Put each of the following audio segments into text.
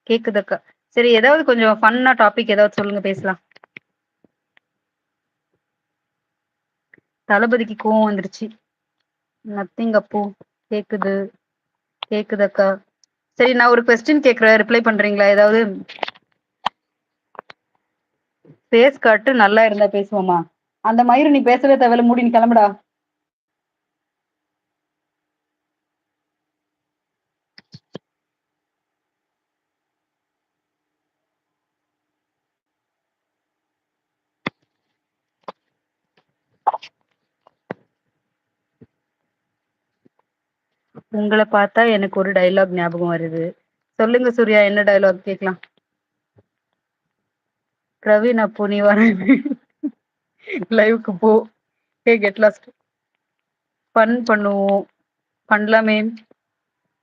கேக்குதக்கா. சரி ஏதாவது கொஞ்சம் ஃபன்னா டாபிக் ஏதாவது சொல்லுங்க பேசலாம். தளபதிக்கு கோவம் வந்துருச்சு. நத்திங் அப்பு. கேக்குது. கேக்குதக்கா. சரி நான் ஒரு கொஸ்டின் கேக்குறேன். ரிப்ளை பண்றீங்களா ஏதாவது? ஃபேஸ் கட்டு நல்லா இருந்தா பேசுவோமா? அந்த மயிறு நீ பேசவே தேவையில்ல, மூடி நீ கிளம்புடா. உங்கள பார்த்தா எனக்கு ஒரு டயலாக் ஞாபகம் வருது. சொல்லுங்க சூர்யா, என்ன டயலாக் கேட்கலாம்? பிரவீன் அப்போ நீ வர லைவுக்கு போ. ஹே கெட் லாஸ்ட். ஃபன் பண்ணுவோம். பண்ணலாமே.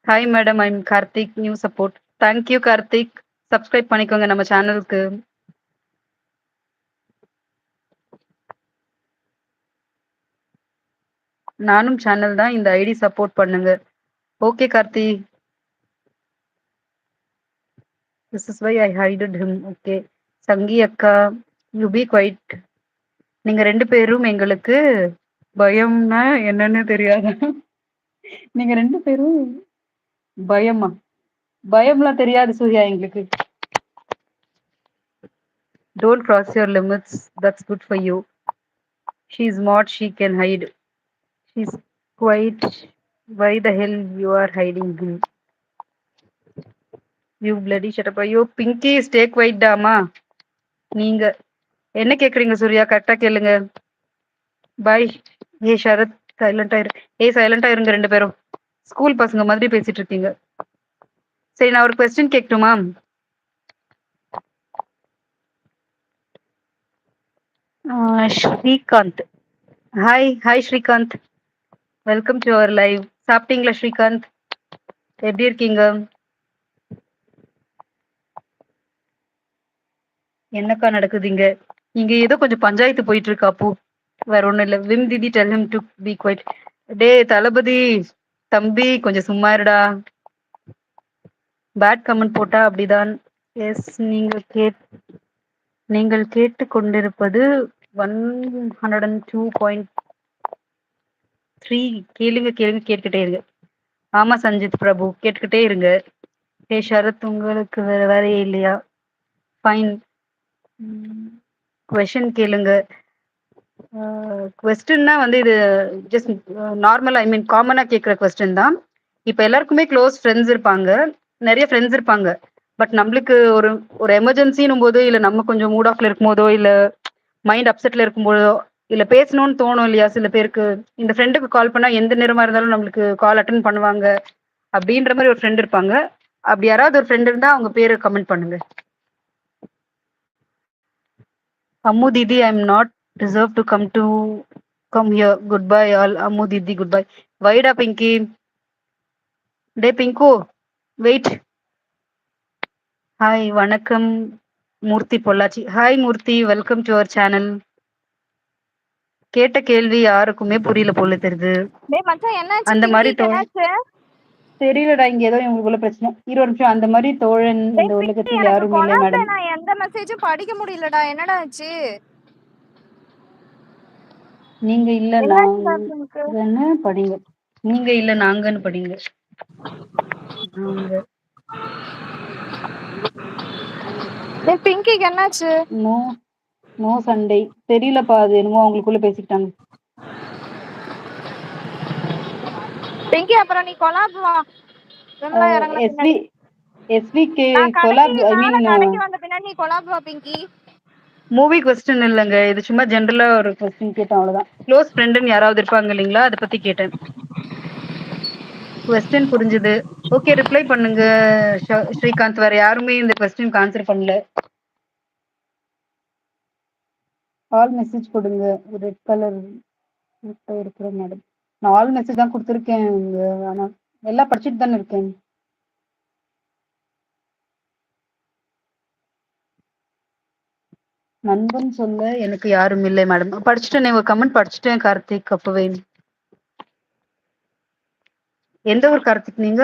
Hi madam, I'm Karthik, new support. Thank you Karthik. Subscribe பண்ணிக்கோங்க நம்ம சேனலுக்கு. நானும் சேனல் தான், இந்த ஐடி சப்போர்ட் பண்ணுங்க. Okay Karthi. This is why I hided him. Okay. Sangi அக்கா, யூ பி குவைட். நீங்க 2 பேரும் எங்களுக்கு பயம்னா என்னன்னு தெரியாதா? நீங்க 2 பேரும் பயமா? பயம்லாம் தெரியாது சூர்யா எங்களுக்கு. Don't cross your limits. That's good for you. She's smart, she can hide. She's quiet. Why the hell you are hiding him? You bloody shut up. ஐயோ பிங்கி stay quiet டாமா. நீங்க என்ன கேக்குறீங்க சூர்யா? கரெக்டா கேளுங்க. பாய். ஏ சரத் சைலண்டா இரு. ஏய் சைலண்டா இருங்க 2 பேரும். ஸ்கூல் பசங்க மாதிரி பேசிட்டு இருக்கீங்க. சரி நான் ஒரு கொஸ்டின் கேட்கட்டுமா? Srikanth. Hi hi Srikanth. Welcome to our live. சாப்பிட்டீங்களா ஸ்ரீகாந்த்? எப்படி இருக்கீங்க? என்னக்கா நடக்குதுங்க? இங்க ஏதோ கொஞ்சம் பஞ்சாயத்து போயிட்டு இருக்கா அப்போ. வேற ஒண்ணும் இல்ல. விம் திதி tell him to be quiet. டே தளபதி தம்பி கொஞ்சம் சும்மா இருடா. பேட் கமெண்ட் போட்டா அப்படிதான். எஸ் நீங்கள் கேட்டுக் கொண்டிருப்பது 102.3. கேளுங்க கேளுங்க கேட்டுக்கிட்டே இருங்க. ஆமா சஞ்சித் பிரபு, கேட்டுக்கிட்டே இருங்க. ஹே ஷரத், உங்களுக்கு வேற வேலையே இல்லையா? ஃபைன். கொஸ்டின் கேளுங்க. கொஸ்டின்னா வந்து இது ஜஸ்ட் நார்மல், ஐ மீன் காமனா கேட்குற கொஸ்டின் தான். இப்போ எல்லாருக்குமே க்ளோஸ் ஃப்ரெண்ட்ஸ் இருப்பாங்க, நிறைய ஃப்ரெண்ட்ஸ் இருப்பாங்க. பட் நம்மளுக்கு ஒரு ஒரு எமர்ஜென்சினும் போது, இல்லை நம்ம கொஞ்சம் மூட் ஆஃப்ல இருக்கும் போதோ, இல்லை மைண்ட் அப்செட்ல இருக்கும்போதோ, இல்லை பேசணும்னு தோணும் இல்லையா சில பேருக்கு. இந்த ஃப்ரெண்டுக்கு கால் பண்ணால் எந்த நேரமா இருந்தாலும் நம்மளுக்கு கால் அட்டன் பண்ணுவாங்க அப்படின்ற மாதிரி ஒரு ஃப்ரெண்ட் இருப்பாங்க. அப்படி யாராவது ஒரு ஃப்ரெண்ட் இருந்தால் அவங்க பேரை கமெண்ட் பண்ணுங்க. Ammu didi, I am not deserve to come here. Good bye all. Ammu didi good bye. வைடா பிங்கி. டே பிங்கு வெயிட். ஹாய் வணக்கம் Murthy Pollachi. Hi Murthy, welcome to our channel. கேட்ட கேள்வி யாருக்குமே புரியல போல தெரியுது. டேய் மச்சான், என்னாச்சு? அந்த மாதிரி பிங்கிக்கு என்னாச்சு? தெரியலடா, இங்க ஏதோ இவங்களுக்குள்ள பிரச்சனை. 20 நிமிஷம். அந்த மாதிரி தோழன் இந்த டேய் பிங்கி, உலகத்தில் எனக்கு யாரும் இல்லை கொலாப்ல மேடம். நான் எந்த மெசேஜும் படிக்க முடியலடா. என்னடா ஆச்சு? நீங்க இல்ல என்னாச்சுடா பிங்க்கு? நாங்கன்னு படிங்க. நீங்க இல்ல நாங்கன்னு படிங்க. நாங்க. டேய் பிங்கிக்கு என்னாச்சு? நோ நோ சண்டை. தெரியலப்பா, அது என்னமோ அவங்களுக்குள்ள பேசிக்கிட்டாங்க. பிங்கி அப்புறம் நீ கொலாப் வா. விமலா இறங்குன எஸ்வி பின்னாடி. எஸ்விகே நான் கடைக்கு கொலாப், ஐ மேல மீன் கடைக்கு வந்த பின்னாடி நீ கொலாப் வா பிங்கி. மூவி கொஸ்டின் இல்லைங்க, இது சும்மா ஜென்ரலா ஒரு கொஸ்டின் கேட்டேன், அவ்வளவுதான். க்ளோஸ் ஃப்ரெண்டுன்னு யாராவது இருப்பாங்க இல்லைங்களா, அதை பத்தி கேட்டேன். கொஸ்டின் புரிஞ்சுது. ஓகே ரிப்ளை பண்ணுங்க ஸ்ரீகாந்த். வேற யாருமே இந்த கொஸ்டினுக்கு ஆன்சர் பண்ணல. ஆல் மெசேஜ் கொடுங்க. ரெட் கலர் இருக்கிற மேடம். நான் ஆல் மெசேஜ் தான் கொடுத்துருக்கேன். ஆனா எல்லாம் படிச்சுட்டு தானே இருக்கேன். நண்பன் சொல்ல எனக்கு யாரும் இல்லை மேடம். படிச்சுட்டேன், உங்க கமெண்ட் படிச்சுட்டேன் கார்த்திக் அப்பவே. எந்த ஊர் கார்த்திக் நீங்க?